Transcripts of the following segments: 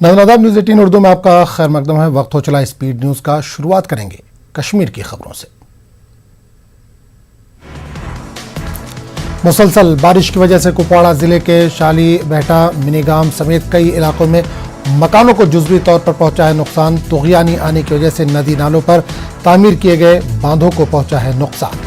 नाज़रीन न्यूज़ 18 उर्दू में आपका खैर मकदम है। वक्त हो चला स्पीड न्यूज़ का। शुरुआत करेंगे कश्मीर की खबरों से। मुसलसल बारिश की वजह से कुपवाड़ा जिले के शाली बेहटा मिनीगाम समेत कई इलाकों में मकानों को जुज़वी तौर पर पहुंचा है नुकसान। तुग़यानी आने की वजह से नदी नालों पर तामीर किए गए बांधों को पहुंचा है नुकसान।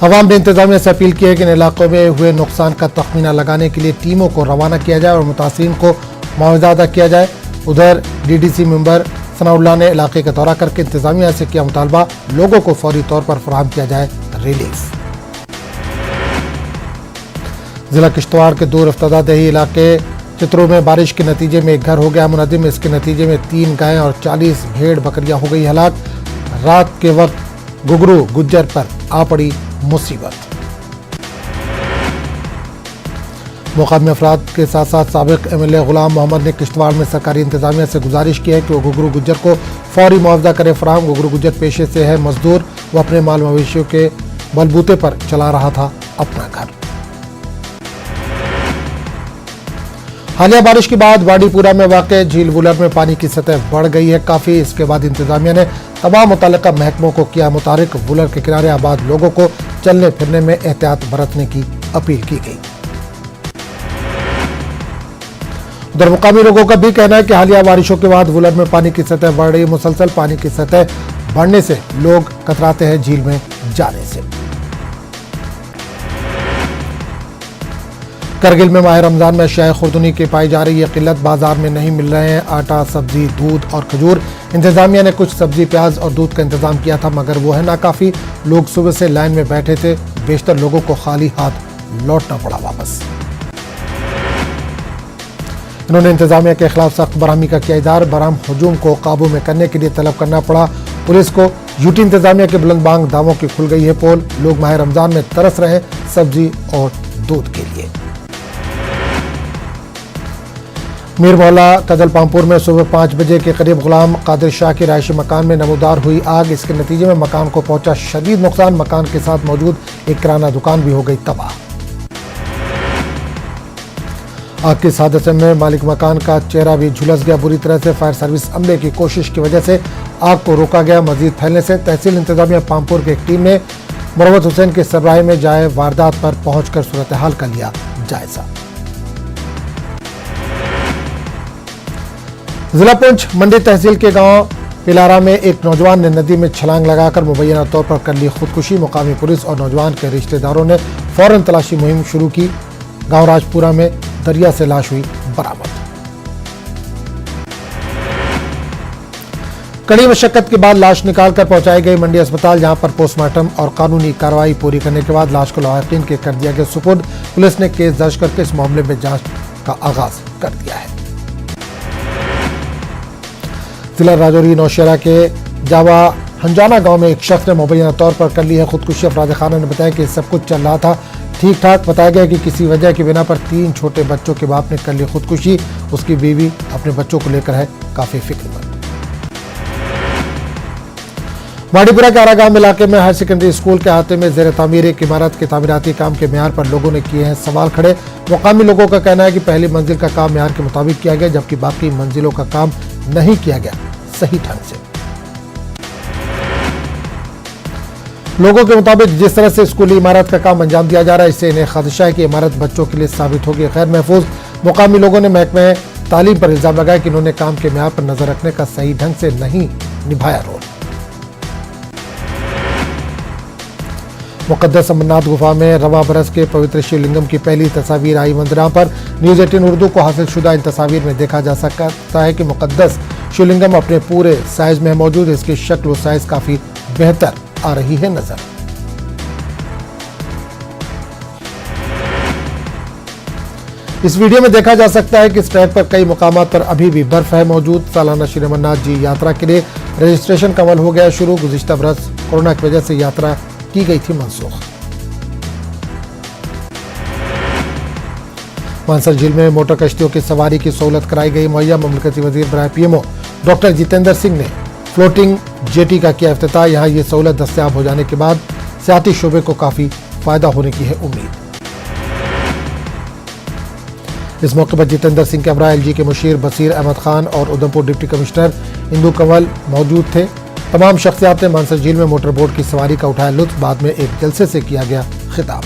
अवाम ने इंतजामिया से अपील की है कि इन इलाकों में हुए नुकसान का तखमीना लगाने के लिए टीमों को रवाना किया जाए और मुतासिरीन को मुआवजा अदा किया जाए। उधर डीडीसी मेंबर सनाउल्लाह ने इलाके का दौरा करके इंतजामिया से किया मुतालबा, लोगों को फौरी तौर पर फराहम किया जाए रिलीफ। जिला किश्तवाड़ के दूर इफ्तदा दही इलाके चित्रों में बारिश के नतीजे में एक घर हो गया मुनहदिम। इसके नतीजे में 3 गायें और 40 भेड़ बकरियां हो गई हलाक। रात के वक्त गुगरू गुज्जर पर आ पड़ी मुसीबत। मुकामी अफराद के साथ साथ साबिक एमएलए गुलाम मोहम्मद ने किश्तवाड़ में सरकारी इंतजामिया से गुजारिश की है कि वो गुगरू गुज्जर को फौरी मुआवजा करे फराहम। गुगरू गुज्जर पेशे से है मजदूर। वो अपने माल मवेशियों के बलबूते पर चला रहा था अपना घर। हालिया बारिश के बाद वाडीपुरा में वाक़ झील वुलर में पानी की सतह बढ़ गई है काफ़ी। इसके बाद इंतजामिया ने तमाम मुतल्लिका महकमों को किया मुतारिक। वुलर के किनारे आबाद लोगों को चलने फिरने में एहतियात बरतने की अपील की गई। उधर मुकामी लोगों का भी कहना है कि हालिया बारिशों के बाद वुलर में पानी की सतह बढ़ रही है। मुसलसल पानी की सतह बढ़ने से लोग कतराते हैं झील में जाने से। करगिल में माह रमजान में अशियाए खुर्दनी की पाई जा रही है किल्लत। बाजार में नहीं मिल रहे हैं आटा, सब्जी, दूध और खजूर। इंतजामिया ने कुछ सब्जी, प्याज और दूध का इंतजाम किया था मगर वो है नाकाफी। लोग सुबह से लाइन में बैठे थे। बेशतर लोगों को खाली हाथ लौटना पड़ा वापस। इन्होंने इंतजामिया के खिलाफ सख्त बरहमी का किया इज़हार। बरहम हुजूम को काबू में करने के लिए तलब करना पड़ा पुलिस को। यूटी इंतजामिया के बुलंद बांग दावों की खुल गई है पोल। लोग माह रमजान में तरस रहे सब्जी और दूध के लिए। मीर मोहल्ला कदल पामपुर में सुबह 5 बजे के करीब गुलाम कादिर शाह के रायशी मकान में नमूदार हुई आग। इसके नतीजे में मकान को पहुंचा शदीद नुकसान। मकान के साथ मौजूद एक किराना दुकान भी हो गई तबाह। आग के इस हादसे में मालिक मकान का चेहरा भी झुलस गया बुरी तरह से। फायर सर्विस अमले की कोशिश की वजह से आग को रोका गया मजीद फैलने से। तहसील इंतजामिया पामपुर की एक टीम ने मुरवत हुसैन के सरबराही में जाए वारदात पर पहुंचकर सूरत हाल का लिया जायजा। जिला पुंछ मंडी तहसील के गांव पिलारा में एक नौजवान ने नदी में छलांग लगाकर मुबैना तौर पर कर ली खुदकुशी। मुकामी पुलिस और नौजवान के रिश्तेदारों ने फौरन तलाशी मुहिम शुरू की। गांव राजपुरा में दरिया से लाश हुई बरामद। कड़ी मशक्कत के बाद लाश निकालकर पहुंचाई गई मंडी अस्पताल, जहां पर पोस्टमार्टम और कानूनी कार्रवाई पूरी करने के बाद लाश को लवाकिन के कर दिया गया सुपुर्द। पुलिस ने केस दर्ज करके इस मामले में जांच का आगाज कर दिया है। जिला राजौरी नौशहरा के जावा हंजाना गांव में एक शख्स ने मुबैना तौर पर कर ली है खुदकुशी। अफराद खाना ने बताया कि सब कुछ चल रहा था ठीक ठाक। बताया गया कि किसी वजह की बिना पर 3 छोटे बच्चों के बाप ने कर ली खुदकुशी। उसकी बीवी अपने बच्चों को लेकर है काफी फिक्रमंद। वाडीपुरा के आरागाम इलाके में हायर सेकेंडरी स्कूल के अहाते में जेर तामीर एक इमारत के तामीराती काम के मेयार पर लोगों ने किए हैं सवाल खड़े। मुकामी लोगों का कहना है कि पहली मंजिल का काम मेयार के मुताबिक किया गया, जबकि बाकी मंजिलों का काम नहीं किया गया सही ढंग से। लोगों के मुताबिक जिस तरह से स्कूली इमारत का काम अंजाम दिया जा रहा है, इससे इन्हें खदशा है कि इमारत बच्चों के लिए साबित होगी गैर महफूज। मुकामी लोगों ने महकमे तालीम पर इल्जाम लगाया कि इन्होंने काम के मेयार पर नजर रखने का सही ढंग से नहीं निभाया रोल। मुकद्दस अमरनाथ गुफा में रवा बरस के पवित्र शिवलिंगम की पहली तस्वीर आई मंदिरा पर। न्यूज़ 18 उर्दू को हासिल शुदा इन तस्वीर में देखा जा सकता है कि मुकद्दस शिवलिंगम अपने पूरे साइज में मौजूद है। इसकी शक्ल व साइज काफी बेहतर आ रही है नजर। इस वीडियो में देखा जा सकता है कि इस ट्रैक पर कई मुकामात पर अभी भी बर्फ है मौजूद। सालाना श्री अमरनाथ जी यात्रा के लिए रजिस्ट्रेशन का अमल हो गया शुरू। गुज़िश्ता बरस कोरोना की वजह से यात्रा की गई थी मनसूख। मानसर झील में मोटर कश्तियों की सवारी की सहूलत कराई गई मुहैया। ममलकती वजीर बराए पीएमओ डॉक्टर जितेंद्र सिंह ने फ्लोटिंग जेटी का किया इफ्तिताह। यहाँ ये सहूलत दस्तयाब हो जाने के बाद सियाहती शोबे को काफी फायदा होने की है उम्मीद। इस मौके पर जितेंद्र सिंह कैमरा, LG के मुशीर बसीर अहमद खान और उधमपुर डिप्टी कमिश्नर इंदु कंवल मौजूद थे। तमाम शख्सियात ने मानसर झील में मोटर बोट की सवारी का उठाया लुत्फ। बाद में एक जलसे से किया गया खिताब।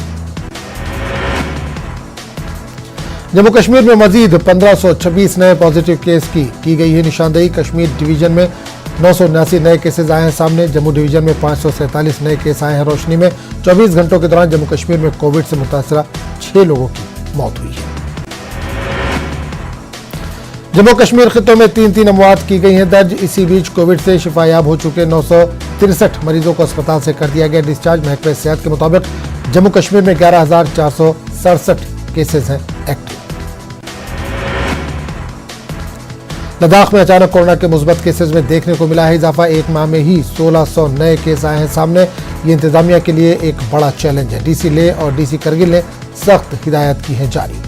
जम्मू कश्मीर में मजीद 1526 नए पॉजिटिव केस की गई है निशानदेही। कश्मीर डिवीजन में 979 नए केसेज आए हैं सामने। जम्मू डिवीजन में 547 नए केस आए हैं रोशनी में। 24 घंटों के दौरान जम्मू कश्मीर में कोविड से मुतासरा 6 लोगों की मौत हुई है। जम्मू कश्मीर खित्तों में 3 अमवात की गई हैं दर्ज। इसी बीच कोविड से शिफायाब हो चुके 963 मरीजों को अस्पताल से कर दिया गया डिस्चार्ज। महकमे सेहत के मुताबिक जम्मू कश्मीर में 11,467 केसेज हैं एक्टिव। लद्दाख में अचानक कोरोना के मुस्बत केसेज में देखने को मिला है इजाफा। एक माह में ही 1600 नए केस आए हैं सामने। ये इंतजामिया के लिए एक बड़ा चैलेंज है। DC लेह और DC करगिल ने सख्त हिदायत की है जारी।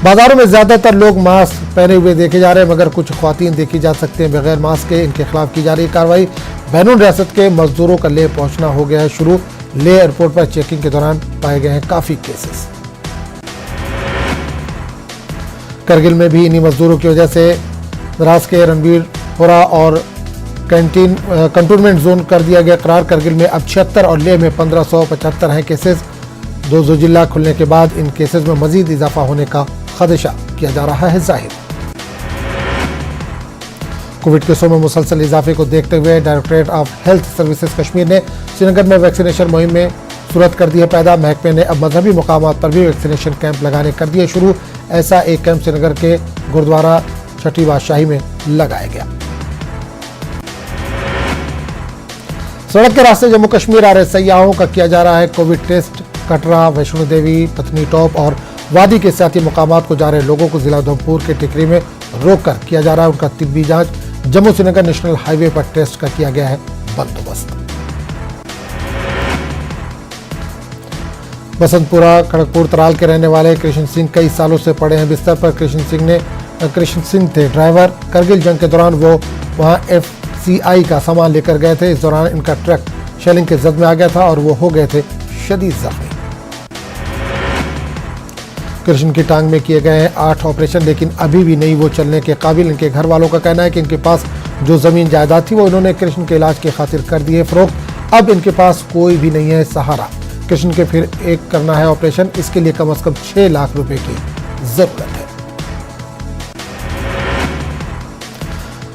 बाजारों में ज्यादातर लोग मास्क पहने हुए देखे जा रहे हैं, मगर कुछ ख्वातीन देखी जा सकती हैं बगैर मास्क के। इनके खिलाफ की जा रही कार्रवाई। बैरून रियासत के मजदूरों का लेह पहुंचना हो गया है शुरू। लेह एयरपोर्ट पर चेकिंग के दौरान पाए गए हैं काफी केसेस। करगिल में भी इन्हीं मजदूरों की वजह से द्रास के रणबीरपुरा और कंटोनमेंट जोन कर दिया गया करार। करगिल में अब 76 और लेह में 1575 हैं केसेस। 2 जिला खुलने के बाद इन केसेस में मजीद इजाफा होने का खदशा किया जा रहा है जाहिर। कोविड केसों में मुसलसल इजाफे को देखते हुए directorate of health services Kashmir ने श्रीनगर में वैक्सीनेशन मुहिम में सूरत कर दी है पैदा। महकमे ने अब मजहबी मुकामात पर भी वैक्सीनेशन कैंप लगाने कर दिए शुरू। ऐसा एक कैंप श्रीनगर के गुरुद्वारा छठी बादशाही में लगाया गया। सड़क के रास्ते जम्मू कश्मीर आ रहे सयाहों का किया जा रहा है कोविड टेस्ट। कटरा, वैष्णो देवी, पत्नी टॉप और वादी के सियाती मुकामात को जा रहे लोगों को जिला उधमपुर के टिकरी में रोककर किया जा रहा है उनका तिब्बी जांच। जम्मू श्रीनगर नेशनल हाईवे पर टेस्ट का किया गया है बंदोबस्त। बसंतपुरा, खड़गपुर, तराल के रहने वाले कृष्ण सिंह कई सालों से पड़े हैं बिस्तर पर। कृष्ण सिंह थे ड्राइवर। करगिल जंग के दौरान वो वहां FCI का सामान लेकर गए थे। इस दौरान इनका ट्रक शेलिंग के जद में आ गया था और वो हो गए थे शदीद जख्मी। कृष्ण की टांग में किए गए हैं 8 ऑपरेशन, लेकिन अभी भी नहीं वो चलने के काबिल। इनके घर वालों का कहना है कि इनके पास जो जमीन जायदाद थी वो इन्होंने कृष्ण के इलाज की खातिर कर दी है फरोख्त। अब इनके पास कोई भी नहीं है सहारा। कृष्ण के फिर एक करना है ऑपरेशन, इसके लिए कम से कम 6 लाख रुपए की जरूरत है।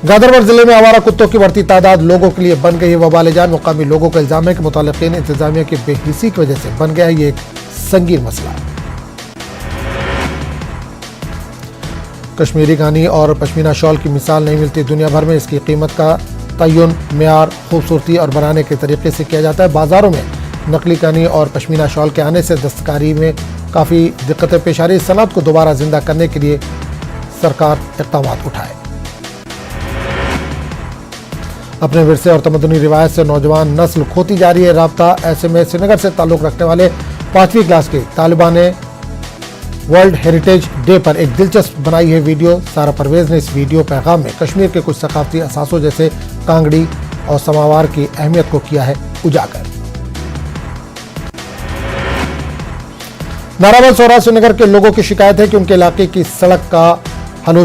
गादरबर्द जिले में आवारा कुत्तों की बढ़ती तादाद लोगों के लिए बन गई है वबाल जान। मुकामी लोगों का इल्जाम है कि मुतल्लिकीन इंतजामिया की बेहिसी की वजह से बन गया है ये एक संगीन मसला। कश्मीरी गानी और पश्मीना शॉल की मिसाल नहीं मिलती दुनिया भर में। इसकी कीमत का तयन मेयार, खूबसूरती और बनाने के तरीके से किया जाता है। बाजारों में नकली कानी और पश्मीना शॉल के आने से दस्तकारी में काफ़ी दिक्कतें पेश आ रही। सनत को दोबारा जिंदा करने के लिए सरकार इक़दाम उठाए। अपने विरसे और तमद्दुनी रिवायत से नौजवान नस्ल खोती जा रही है राब्ता। ऐसे में श्रीनगर से ताल्लुक़ रखने वाले 5वीं क्लास के तालिबान ने वर्ल्ड हेरिटेज डे पर एक दिलचस्प बनाई है वीडियो। सारा परवेज ने इस वीडियो पैगाम में कश्मीर के कुछ सकाफती असासों जैसे कांगड़ी और समावार की अहमियत को किया है उजागर। नाराबाद सौरा श्रीनगर के लोगों की शिकायत है कि उनके इलाके की सड़क का हाल हो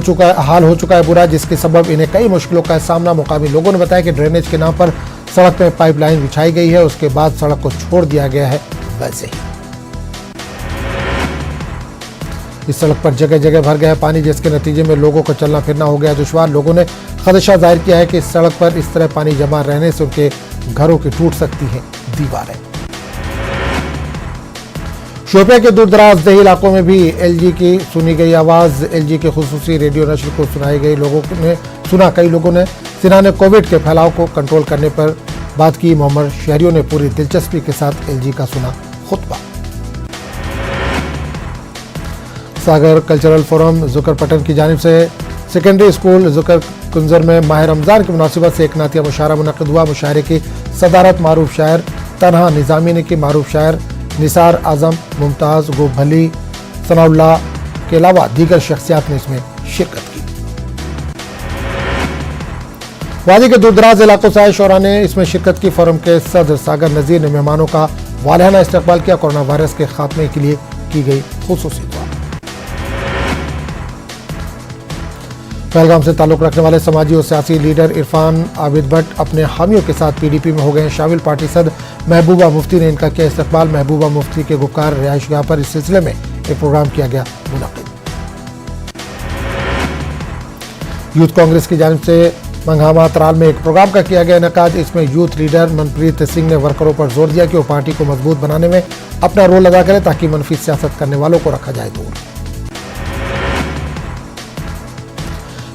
चुका है बुरा, जिसके सबब इन्हें कई मुश्किलों का सामना। मुकामी लोगों ने बताया कि ड्रेनेज के नाम पर सड़क में पाइपलाइन बिछाई गई है, उसके बाद सड़क को छोड़ दिया गया है वैसे ही। इस सड़क पर जगह जगह भर गया है पानी, जिसके नतीजे में लोगों को चलना फिरना हो गया दुश्वार। लोगों ने खदशा जाहिर किया है कि इस सड़क पर इस तरह पानी जमा रहने से उनके घरों की टूट सकती है दीवारें। शोपिया के दूर दराज देही इलाकों में भी LG की सुनी गई आवाज़। LG के खुसूसी रेडियो नशर को सुनाई गई। कई लोगों ने सेना ने कोविड के फैलाव को कंट्रोल करने पर बात की। मोहम्मद शहरियों ने पूरी दिलचस्पी के साथ LG का सुना खुतबा। सागर कल्चरल फोरम जुकरपटन की जानिब से सेकेंडरी स्कूल जुकर कुंजर में माह रमज़ान की मुनासिबत से एक नातिया मुशायरा मुनक़िद हुआ। मुशायरे की सदारत मारूफ शायर तन्हा निज़ामी ने की। मारूफ शायर निसार आजम, मुमताज़, गो भली, सनाउल्लाह के अलावा दीगर शख्सियात ने इसमें शिरकत की। वादी के दूरदराज इलाकों से आए शोरा ने इसमें शिरकत की। फोरम के सदर सागर नज़ीर ने मेहमानों का वालिहाना इस्तकबाल किया। कोरोना वायरस के खात्मे के लिए की गई खुसूसी दुआ। पहलगाम से ताल्लुक रखने वाले समाजी और सियासी लीडर इरफान आबिद भट्ट अपने हामियों के साथ पीडीपी में हो गए शामिल। पार्टी सदर महबूबा मुफ्ती ने इनका किया इस्तकबाल। महबूबा मुफ्ती के गुफ्कार रिहायशगाह पर इस सिलसिले में एक प्रोग्राम किया गया मुनक़िद। यूथ कांग्रेस की जानिब से मंगहामा तराल में एक प्रोग्राम का किया गया इनेकाद। इसमें यूथ लीडर मनप्रीत सिंह ने वर्करों पर जोर दिया कि वो पार्टी को मजबूत बनाने में अपना रोल अदा करें ताकि मनफी सियासत करने वालों को रखा जाए दूर।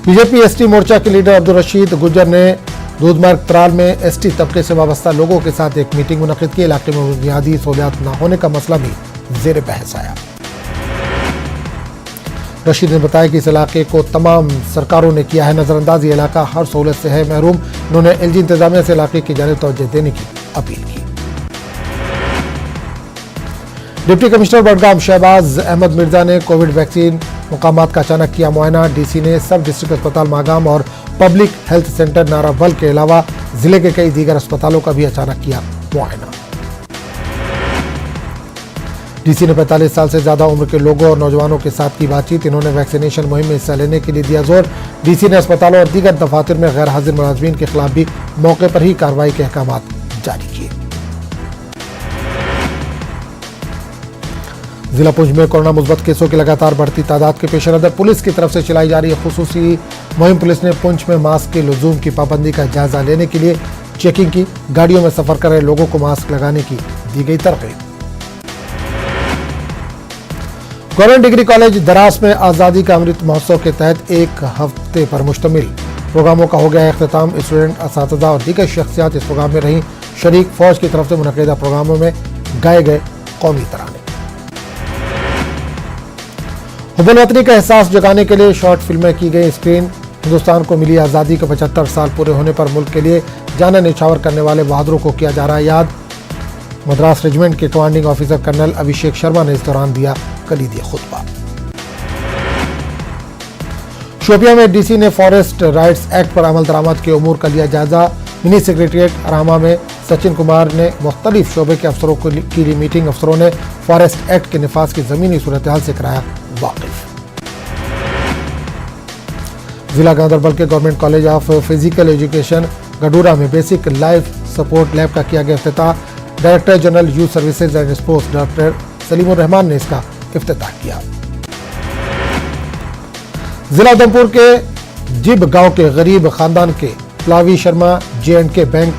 बीजेपी एसटी मोर्चा के लीडर अब्दुल रशीद गुज्जर ने दूधमार्ग तराल में एसटी तबके से वाबस्ता लोगों के साथ एक मीटिंग मुनक़िद की। इलाके में बुनियादी सहूलियात न होने का मसला भी जेर बहस आया। रशीद ने बताया कि इस इलाके को तमाम सरकारों ने किया है नजरअंदाज। ये इलाका हर सहूलत से है महरूम। उन्होंने एलजी इंतजामिया से इलाके की जानिब तवज्जो देने की अपील की। डिप्टी कमिश्नर बडगाम शहबाज अहमद मिर्जा ने कोविड वैक्सीन मुकामात का अचानक किया मुआयना। डीसी ने सब डिस्ट्रिक्ट अस्पताल मागाम और पब्लिक हेल्थ सेंटर नारावल के अलावा जिले के कई दीगर अस्पतालों का भी अचानक किया मुआयना। डीसी ने 45 साल से ज्यादा उम्र के लोगों और नौजवानों के साथ की बातचीत। इन्होंने वैक्सीनेशन मुहिम में हिस्सा लेने के लिए दिया जोर। डीसी ने अस्पतालों और दीगर दफातर में गैर हाजिर मुलाजमीन के खिलाफ भी मौके पर ही कार्रवाई के अहकाम जारी किए। जिला पुंछ में कोरोना मुस्बत केसों की लगातार बढ़ती तादाद के पेश नजर पुलिस की तरफ से चलाई जा रही खुसूसी मुहिम। पुलिस ने पुंछ में मास्क के लुजूम की पाबंदी का जायजा लेने के लिए चेकिंग की। गाड़ियों में सफर कर रहे लोगों को मास्क लगाने की दी गई तरकीब। गवर्नमेंट डिग्री कॉलेज दरास में आज़ादी का अमृत महोत्सव के तहत एक हफ्ते पर मुश्तमिल प्रोग्रामों का हो गया अख्तिताम। स्टूडेंट, असातिज़ा और दीगर शख्सियात इस प्रोग्राम में रहीं शरीक। फौज की तरफ से मुनक़िदा प्रोग्रामों में गाए गए कौमी तराने। हुब्बुल वतनी का एहसास जगाने के लिए शॉर्ट फिल्में की गई स्क्रीन। हिंदुस्तान को मिली आज़ादी के 75 साल पूरे होने पर मुल्क के लिए जान न्यौछावर करने वाले बहादुरों को किया जा रहा है याद। मद्रास रेजिमेंट के commanding officer colonel Abhishek Sharma ने इस दौरान दिया कलीदी खुतबा। शोपियां में डीसी ने फॉरेस्ट राइट्स एक्ट पर अमल दरामद के उमूर का लिया जायजा। मिनी सेक्रेटरिएट रामा में सचिन कुमार ने मुख्तलिफ शोबे के अफसरों की ली मीटिंग। अफसरों ने फॉरेस्ट एक्ट के निफाज की जमीनी सूरत हाल से कराया वाकिफ। जिला गांधरबल के government college of physical education Gadoora में बेसिक लाइफ सपोर्ट लैब का किया गया इफ्तिताह। Director general youth services and sports doctor Salimur Rahman ने इसका इफ्तिताह किया। जिला उधमपुर के जिब गांव के गरीब खानदान के Plavi Sharma J&K bank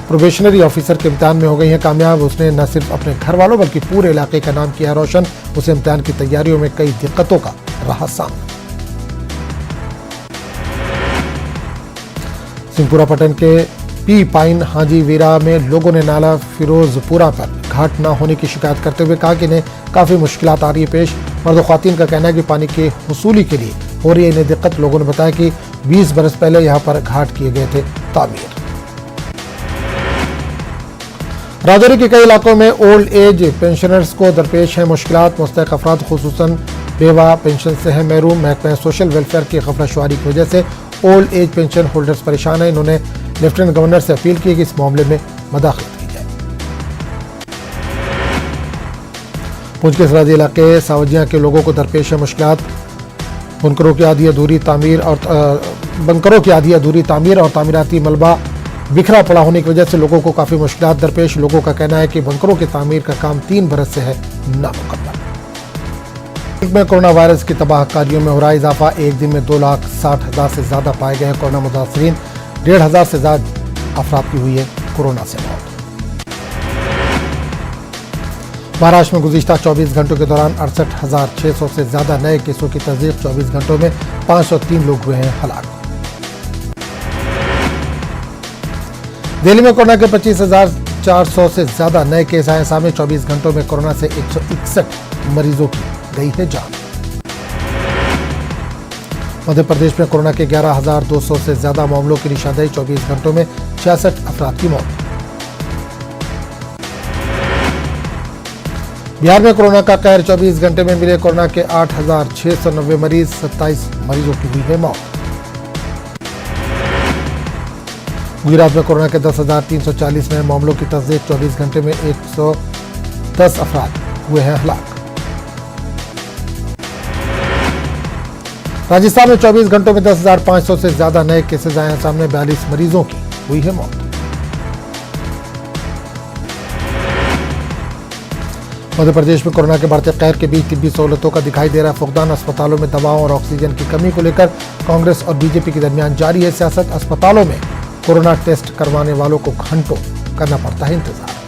probationary officer के इम्तिहान में हो गई हैं कामयाब। उसने न सिर्फ अपने घर वालों बल्कि पूरे इलाके का नाम किया रोशन। उसे इम्तिहान की तैयारियों में कई दिक्कतों का रहा सामना। सिंहपुरा पटन के पी पाइन हाजी वीरा में लोगों ने नाला फिरोजपुरा पर घाट न होने की शिकायत करते हुए कहा कि इन्हें काफी मुश्किलात आ रही है पेश। मर्द और ख्वातीन का कहना है कि पानी के हुसूली के लिए हो रही है इन्हें दिक्कत। लोगों ने बताया कि 20 बरस पहले यहाँ पर घाट किए गए थे तामीर। राजौरी के कई इलाकों में ओल्ड एज पेंशनर्स को दरपेश है मुश्किलात। मुस्तहक अफराद खुसूसन बेवा पेंशन से है महरूम। महकमा सोशल वेलफेयर की गफलतशुआरी की वजह से ओल्ड एज पेंशन होल्डर्स परेशान है। इन्होंने लेफ्टिनेंट गवर्नर से अपील की कि इस मामले में मदाखलत की जाए। पुंछ के सरहदी इलाके सावजिया के लोगों को दरपेश है मुश्किलात। बंकरों की आधी अधूरी तामीर और तामीराती मलबा बिखरा पड़ा होने की वजह से लोगों को काफी मुश्किलात दरपेश। लोगों का कहना है कि बंकरों की तामीर का काम 3 बरस से है नामुकम्मल। मुल्क में कोरोना वायरस की तबाहकारियों में हो रहा इजाफा। एक दिन में 2,60,000 से ज्यादा पाए गए हैं कोरोना मुतासरीन। 1,500 से ज्यादा अफराद की हुई है कोरोना से मौत। महाराष्ट्र में गुज़िश्ता 24 घंटों के दौरान 68,600 से ज्यादा नए केसों की तस्दीक। 24 घंटों में 503 लोग हुए हैं हलाक। दिल्ली में कोरोना के 25,400 से ज्यादा नए केस आए। सामने 24 घंटों में कोरोना से 161 मरीजों की गई है जान। मध्य प्रदेश में कोरोना के 11,200 से ज्यादा मामलों की निशानदेही। 24 घंटों में 66 अफराद की मौत। बिहार में कोरोना का कहर। 24 घंटे में मिले कोरोना के 8,690 मरीज। 27 मरीजों की हुई है मौत। गुजरात में कोरोना के 10,340 नए मामलों की तस्दीक। 24 घंटे में 110 अफराद हुए हैं हलाक। राजस्थान में 24 घंटों में 10,500 से ज्यादा नए केसेस आए हैं सामने। 42 मरीजों की हुई है मौत। मध्य प्रदेश में कोरोना के बढ़ते कहर के बीच तिब्बी सहूलतों का दिखाई दे रहा फुकदान। अस्पतालों में दवाओं और ऑक्सीजन की कमी को लेकर कांग्रेस और बीजेपी के दरमियान जारी है सियासत। अस्पतालों में कोरोना टेस्ट करवाने वालों को घंटों करना पड़ता है इंतजार।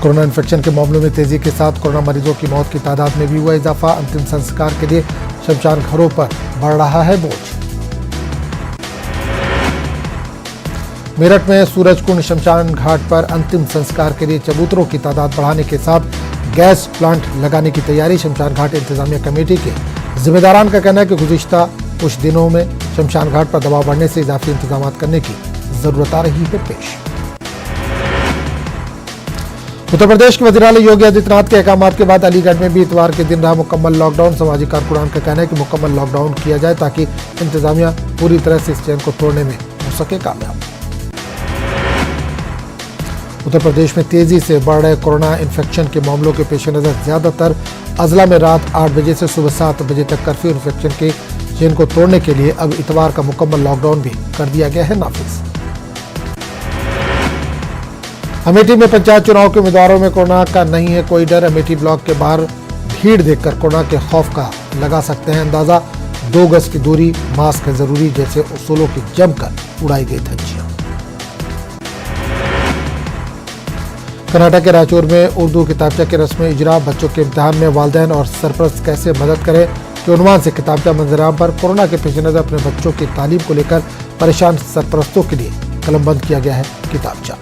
कोरोना इन्फेक्शन के मामलों में तेजी के साथ कोरोना मरीजों की मौत की तादाद में भी हुआ इजाफा। अंतिम संस्कार के लिए शमशान घरों पर बढ़ रहा है बोझ। मेरठ में सूरजकुंड शमशान घाट पर अंतिम संस्कार के लिए चबूतरों की तादाद बढ़ाने के साथ गैस प्लांट लगाने की तैयारी। शमशान घाट इंतजामिया कमेटी के जिम्मेदारान का कहना है कि गुज़िश्ता कुछ दिनों में शमशान घाट पर दबाव बढ़ने से इजाफी इंतजाम करने की जरूरत आ रही है पेश। उत्तर प्रदेश के वज़ीर-ए-आला योगी आदित्यनाथ के अहकाम के बाद अलीगढ़ में भी इतवार के दिन रहा मुकम्मल लॉकडाउन। सामाजिक कारकुनान का कहना है कि मुकम्मल लॉकडाउन किया जाए ताकि इंतजामिया पूरी तरह से इस चैन को तोड़ने में हो सके कामयाब। उत्तर प्रदेश में तेजी से बढ़ रहे कोरोना इन्फेक्शन के मामलों के पेश नजर ज्यादातर अजला में रात 8 बजे से सुबह 7 बजे तक कर्फ्यू इन्फेक्शन के चेन को तोड़ने के लिए अब इतवार का मुकम्मल लॉकडाउन भी कर दिया गया है नाफिज। अमेठी में पंचायत चुनाव के उम्मीदवारों में कोरोना का नहीं है कोई डर। अमेठी ब्लॉक के बाहर भीड़ देखकर कोरोना के खौफ का लगा सकते हैं अंदाजा। 2 गज की दूरी, मास्क है जरूरी जैसे उसूलों की जमकर उड़ाई गई धज्जियां। कर्नाटक के रायचूर में उर्दू किताबचा की रस्म इजरा। बच्चों के इम्तिहान में वालिदैन और सरपरस्त कैसे मदद करें के उन्वान से किताबचा मंजराम पर कोरोना के पेश नजर अपने बच्चों की तालीम को लेकर परेशान सरपरस्तों के लिए कलमबंद किया गया है किताबचा।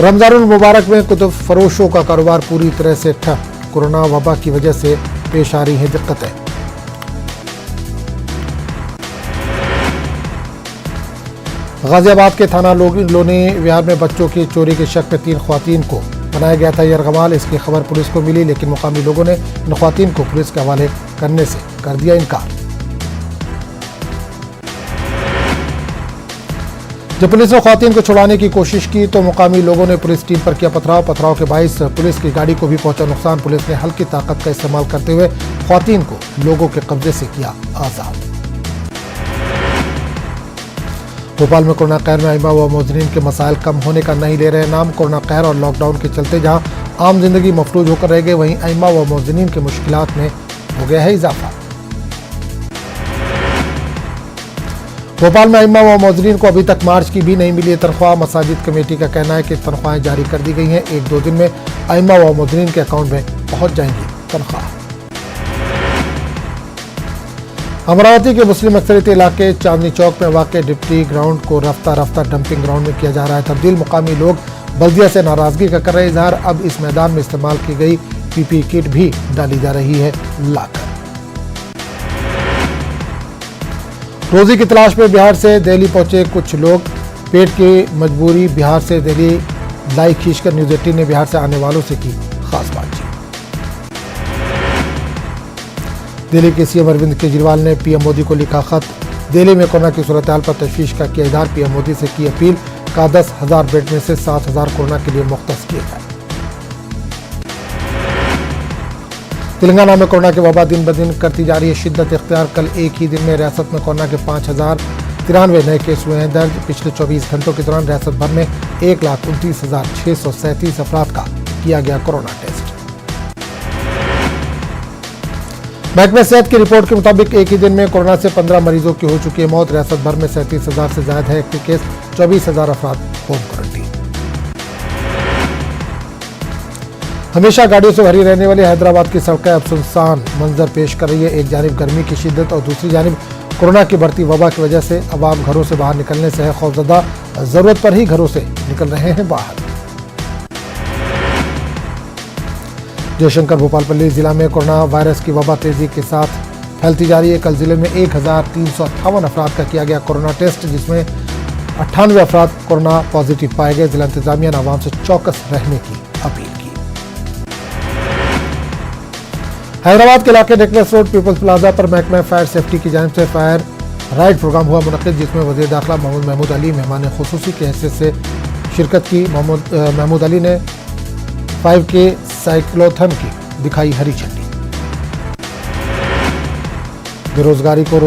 रमजानुल मुबारक में कुतुब फरोशों का कारोबार पूरी तरह से ठप। कोरोना वबा की वजह से पेश आ रही हैं दिक्कतें। गाजियाबाद के थाना लोनी विहार में बच्चों की चोरी के शक में 3 ख्वातीन को बनाया गया था यरगमाल। इसकी खबर पुलिस को मिली लेकिन मुकामी लोगों ने इन ख्वातीन को पुलिस के हवाले करने से कर दिया इनकार। जब पुलिस ने ख्वातीन को छुड़ाने की कोशिश की तो मुकामी लोगों ने पुलिस टीम पर किया पथराव के बाइस पुलिस की गाड़ी को भी पहुंचा नुकसान। पुलिस ने हल्की ताकत का इस्तेमाल करते हुए ख्वातीन को लोगों के कब्जे से किया आजाद। भोपाल में कोरोना कहर में अइम्मा व मुअज्जिनीन के मसाइल कम होने का नहीं ले रहे नाम। कोरोना कहर और लॉकडाउन के चलते जहां आम जिंदगी मफलूज होकर रह गई वहीं अइम्मा व मुअज्जिनीन के मुश्किलात में हो गया है इजाफा। भोपाल में अइम्मा व मुअज्जिनीन को अभी तक मार्च की भी नहीं मिली है तनख्वाह। मसाजिद कमेटी का कहना है कि तनख्वाहें जारी कर दी गई हैं। 1-2 दिन में अइम्मा व मुअज्जिनीन के अकाउंट में पहुंच जाएंगी तनख्वाह। अमरावती के मुस्लिम अक्सरियती इलाके चांदनी चौक में वाक़ डिप्टी ग्राउंड को रफ्ता रफ्ता डंपिंग ग्राउंड में किया जा रहा है तब्दील। मुकामी लोग बल्दिया से नाराजगी का कर रहे इजहार। अब इस मैदान में इस्तेमाल की गई पीपीई किट भी डाली जा रही है लाकर। रोजी की तलाश में बिहार से दिल्ली पहुंचे कुछ लोग। पेट की मजबूरी बिहार से दिल्ली लाई खींचकर न्यूज 18 ने बिहार से आने वालों से की खास बातचीत। दिल्ली के सीएम अरविंद केजरीवाल ने पीएम मोदी को लिखा खत। दिल्ली में कोरोना की सूरत-ए-हाल पर तशवीश का किया इजहार। पीएम मोदी से की अपील का 10,000 बेड में से 7,000 कोरोना के लिए मुख्तस किए जाए। तेलंगाना में कोरोना की वबा दिन ब दिन करती जा रही है शिद्दत इख्तियार। कल एक ही दिन में रियासत में कोरोना के 5,093 नए केस हुए हैं दर्ज। पिछले 24 घंटों के दौरान रियासत भर में 1,29,637 अफराद का किया गया कोरोना टेस्ट। महकमे सेहत की रिपोर्ट के मुताबिक एक ही दिन में कोरोना से 15 मरीजों की हो चुकी है मौत। रियासत भर में 37,000 से ज्यादा है एक्टिव केस। 24,000 अफराद होम क्वारंटीन। हमेशा गाड़ियों से भरी रहने वाली हैदराबाद की सड़कें अब सुनसान मंजर पेश कर रही है। एक जानिब गर्मी की शिद्दत और दूसरी जानिब कोरोना की बढ़ती वबा की वजह से अवाम घरों से बाहर निकलने से है खौफजदा। जरूरत पर ही घरों से निकल रहे हैं बाहर। जयशंकर भोपालपल्ली जिला में कोरोना वायरस की वबा तेजी के साथ फैलती जा रही है। कल जिले में 1,358 अफराद का किया गया कोरोना टेस्ट जिसमें 98 अफराद कोरोना पॉजिटिव पाए गए। जिला इंतजामिया ने आवाम से चौकस रहने की अपील की। हैदराबाद के इलाके नेकलेस रोड पीपल्स प्लाजा पर महकमा फायर सेफ्टी की जानिब से फायर राइड प्रोग्राम हुआ मुनक़िद जिसमें वज़ीर दाखिला मोहम्मद महमूद अली मेहमान खुसूसी की हैसियत से शिरकत की। महमूद अली ने 5K साइक्लोथन की दिखाई हरी झंडी। बेरोजगारों को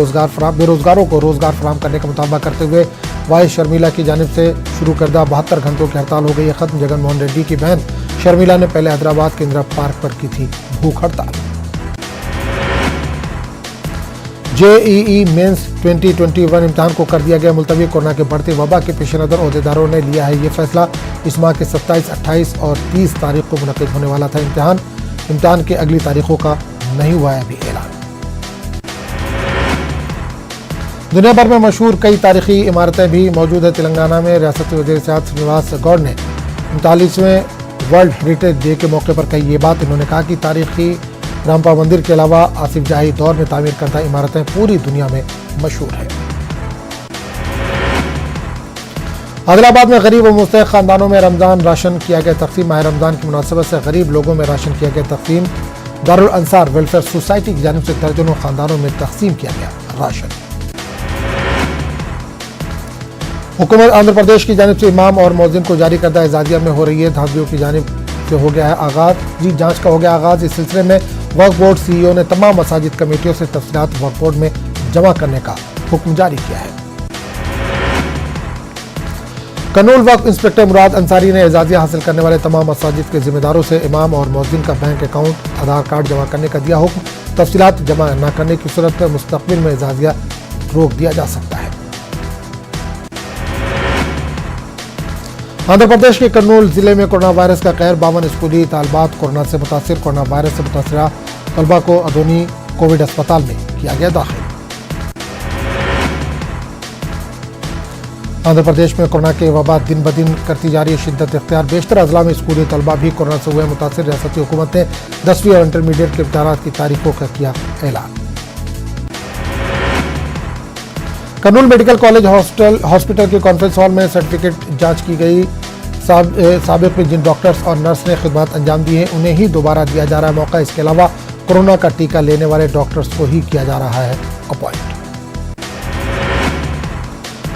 रोजगार फराहम करने का मुतालबा करते हुए वाई शर्मिला की जानिब से शुरू करदा 72 घंटों की हड़ताल हो गई है खत्म। जगनमोहन रेड्डी की बहन शर्मिला ने पहले हैदराबाद के इंदिरा पार्क पर की थी भूख हड़ताल। जेईई मेंस 2021 इम्तिहान को कर दिया गया मुलतवी। कोरोना के बढ़ते वबा के पेश नज़र ओहदेदारों ने लिया है ये फैसला। इस माह के 27, 28 और 30 तारीख को मुनक़िद होने वाला था इम्तिहान के अगली तारीखों का नहीं हुआ है अभी ऐलान। दुनिया भर में मशहूर कई तारीखी इमारतें भी मौजूद है तेलंगाना में। रियासती वज़ीर सियाहत श्रीनिवास गौड़ ने 39वें वर्ल्ड हेरिटेज डे के मौके पर कही ये बात। इन्होंने कहा कि तारीखी रामपा मंदिर के अलावा आसिफ जाही दौर में तामीर करदा इमारतें पूरी दुनिया में मशहूर है। आदिलाबाद में गरीब और मुस्तहिक खानदानों में रमजान राशन किया गया तकसीम। माह रमजान की मुनासिबत से गरीब लोगों में राशन किया गया तकसीम। दारुल अंसार वेलफेयर सोसाइटी की जानिब से दर्जनों खानदानों में तकसीम किया गया राशन। हुकूमत आंध्र प्रदेश की जानिब से इमाम और मौज़िन को जारी करदा एजाजिया में हो रही है धांधलियों की जानिब से हो गया है आगाज। जांच का हो गया आगाज। इस सिलसिले में वक्फ बोर्ड सीईओ ने तमाम मसाजिद कमेटियों से तफसीलात वक्फ बोर्ड में जमा करने का हुक्म जारी किया है। कर्नूल वक्फ इंस्पेक्टर मुराद अंसारी ने एजाजिया हासिल करने वाले तमाम मसाजिद के जिम्मेदारों से इमाम और मौज़िन का बैंक अकाउंट आधार कार्ड जमा करने का दिया हुक्म। तफसीलात जमा न करने की सूरत में मुस्तकबिल में एजाजिया रोक दिया जा सकता है। आंध्र प्रदेश के कर्नूल जिले में कोरोना वायरस का कहर। 52 स्कूली तालबात कोरोना से मुतासिर। कोरोना वायरस से मुतासरा तलबा को अदोनी कोविड अस्पताल में किया गया दाखिल। आंध्र प्रदेश में कोरोना के वबा दिन ब दिन करती जा रही है शिद्दत इख्तियार। बेशतर अजला में स्कूली तलबा भी कोरोना से हुए मुतासिर। रियासती हुकूमत ने 10वीं और इंटरमीडिएट के इम्तिहानात की तारीखों का किया ऐलान। कर्नूल मेडिकल कॉलेज हॉस्पिटल के कॉन्फ्रेंस हॉल में सर्टिफिकेट जांच की गई। साबिक में जिन डॉक्टर्स और नर्स ने खिदमत अंजाम दी है उन्हें ही दोबारा दिया जा रहा है मौका। इसके अलावा कोरोना का टीका लेने वाले डॉक्टर्स को ही किया जा रहा है अपॉइंट।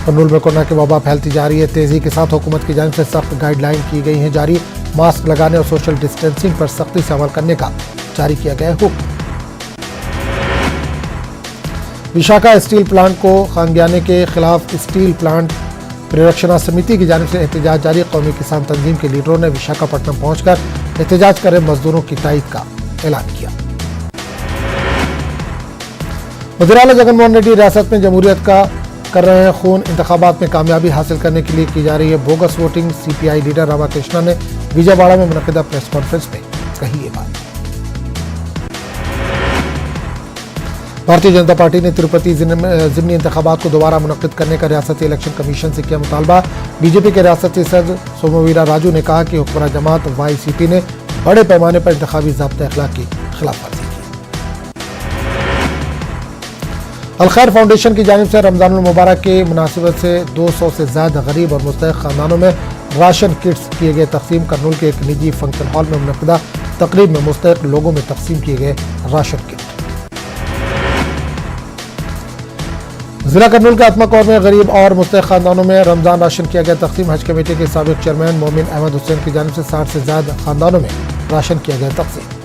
कर्नूल में कोरोना की वबा फैलती जा रही है तेजी के साथ। हुकूमत की जानिब से सख्त गाइडलाइन की गई है जारी। मास्क लगाने और सोशल डिस्टेंसिंग पर सख्ती से अमल करने का जारी किया गया है हुक्म। विशाखा स्टील प्लांट को खांग्याने के खिलाफ स्टील प्लांट परिरक्षणा समिति की जानिब से एहतजाज जारी। कौमी किसान तंजीम के लीडरों ने विशाखापट्टनम पहुंचकर एहतजाज कर मजदूरों की तायद का ऐलान किया। वज़ीर आला जगनमोहन रेड्डी रियासत में जमहूरियत का कर रहे हैं खून। इंतखाबात में कामयाबी हासिल करने के लिए की जा रही है bogus voting. CPI leader Ramakrishna ने विजयवाड़ा में मुनक़िदा प्रेस कॉन्फ्रेंस में कही ये बात। भारतीय जनता पार्टी ने तिरुपति ज़िमनी इंतखाबात को दोबारा मुनक़्क़िद करने का रियासती इलेक्शन कमीशन से किया मुतालबा। बीजेपी के रियासती सदर सोमवीरा राजू ने कहा कि हुक्मरान जमात वाईसीपी ने बड़े पैमाने पर इंतखाबी ज़ाब्ता अखलाक की खिलाफवर्जी की। अलखैर फाउंडेशन की जानिब से रमज़ानुल मुबारक के मुनासिबत से 200 से ज़्यादा गरीब और मुस्तहिक खानदानों में राशन किट्स किए गए तकसीम। कर्नूल के एक निजी फंक्शन हॉल में मुनक़्क़िदा तकरीब में मुस्तहिक लोगों में तकसीम किए गए राशन किट। जिला कर्नूल के आत्माकौर में गरीब और मुस्तहिक खानदानों में रमजान राशन किया गया तकसीम। हज कमेटी के साबिक चेयरमैन मोमिन अहमद हुसैन की जानिब से 60 से ज्यादा खानदानों में राशन किया गया तकसीम।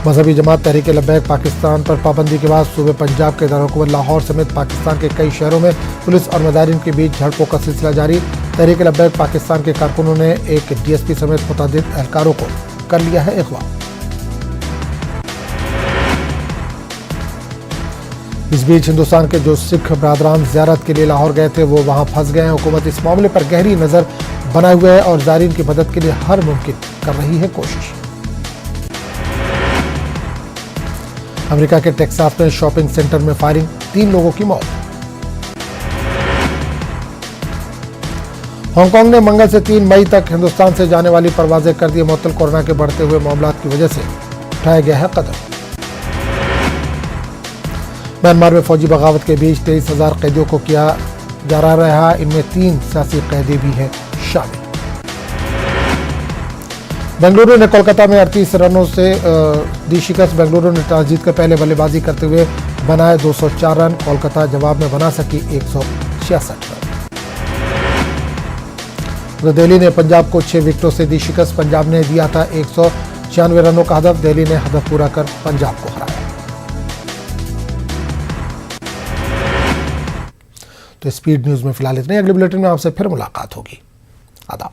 मजहबी जमात तहरीक लब्बैक पाकिस्तान पर पाबंदी के बाद सूबे पंजाब के दारकूमत लाहौर समेत पाकिस्तान के कई शहरों में पुलिस और मुजाहिरीन के बीच झड़पों का सिलसिला जारी। तहरीक लब्बैक पाकिस्तान के कारकुनों ने एक डीएसपी समेत मुतअद्दिद एहलकारों को कर लिया है अगवा। इस बीच हिंदुस्तान के जो सिख बरादरान ज़ियारत के लिए लाहौर गए थे वो वहां फंस गए हैं। हुकूमत इस मामले पर गहरी नज़र बनाए हुए है और ज़ायरीन की मदद के लिए हर मुमकिन कर रही है कोशिश। अमेरिका के टेक्सास में शॉपिंग सेंटर में फायरिंग, 3 लोगों की मौत। हांगकांग ने मंगल से 3 मई तक हिंदुस्तान से जाने वाली परवाजें कर दी मुअत्तल। कोरोना के बढ़ते हुए मामलात की वजह से उठाया गया है कदम। म्यांमार में फौजी बगावत के बीच 23,000 कैदियों को किया जा रहा है। इनमें 3 सियासी कैदी भी हैं शामिल। बेंगलुरु ने कोलकाता में 38 रनों से दी शिकस्त। बेंगलुरु ने टॉस जीतकर पहले बल्लेबाजी करते हुए बनाए 204 रन। कोलकाता जवाब में बना सकी 166 रन। उधर दिल्ली ने पंजाब को 6 विकेटों से दी शिकस्त। पंजाब ने दिया था 196 रनों का हदफ, दिल्ली ने हदफ पूरा कर पंजाब को हराया। तो स्पीड न्यूज में फिलहाल इतना ही। अगले बुलेटिन में आपसे फिर मुलाकात होगी। आदाब।